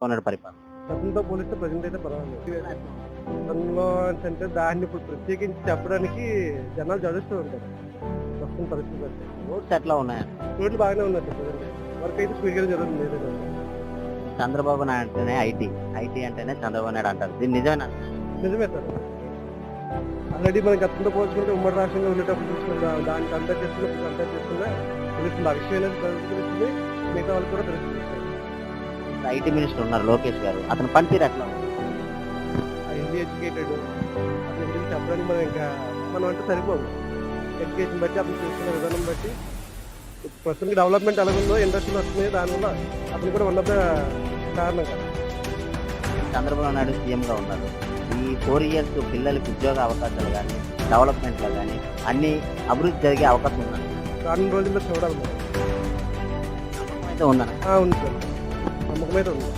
ఉన్నాడు పరిపాలన? గతంతో పోలిస్తే ప్రజెంట్ అయితే పర్వాలేదు. గతంలో అంటే దాన్ని ఇప్పుడు ప్రత్యేకించి చెప్పడానికి జనాలు జడుస్తూ ఉంటారు ప్రస్తుతం పరిస్థితి అంటే. రోడ్స్ ఎట్లా ఉన్నాయి? రోడ్లు బాగానే ఉన్నాయి సార్ ప్రజెంట్. వర్క్ అయితే స్పీడ్గా జరుగుతుంది ఏదైనా. చంద్రబాబు నాయుడు అంటేనే ఐటీ అంటేనే చంద్రబాబు నాయుడు అంటారు. దీన్ని నిజమేనా? నిజమే సార్. ఆల్రెడీ మనం గతంతో పోల్చుకుంటే ఉమ్మడి రాష్ట్రంగా ఉండేటప్పుడు చూసుకుందాం, దాన్ని కంపేర్ చేసుకున్నా తెలుస్తుంది. ఆ విషయం అనేది తెలుస్తుంది, మిగతా వాళ్ళు కూడా తెలుస్తుంది. ఐటీ మినిస్టర్ ఉన్నారు లోకేష్ గారు, అతని పనితీరు ఎట్లా ఉంది? హైలీ ఎడ్యుకేటెడ్, అతని గురించి చెప్పడానికి మనం అంటే సరిపోదు. ఎడ్యుకేషన్ బట్టి అతను చూసుకునే విధానం బట్టి ప్రస్తుతానికి డెవలప్మెంట్ ఎలాగుందో ఇండస్ట్రీలు వస్తున్నాయి, దానివల్ల అతను కూడా వన్ ఆఫ్ ద కారణం కదా. చంద్రబాబు నాయుడు సీఎంగా ఉన్నారు. ఈ 4 years పిల్లలకి ఉద్యోగ అవకాశాలు కానీ డెవలప్మెంట్లో కానీ అన్ని అభివృద్ధి జరిగే అవకాశం ఉందండి. రానున్న రోజుల్లో చూడాలి మనం. నమ్మకం అయితే ఉందన్న. ఉంది సార్, నమ్మకం అయితే ఉంది.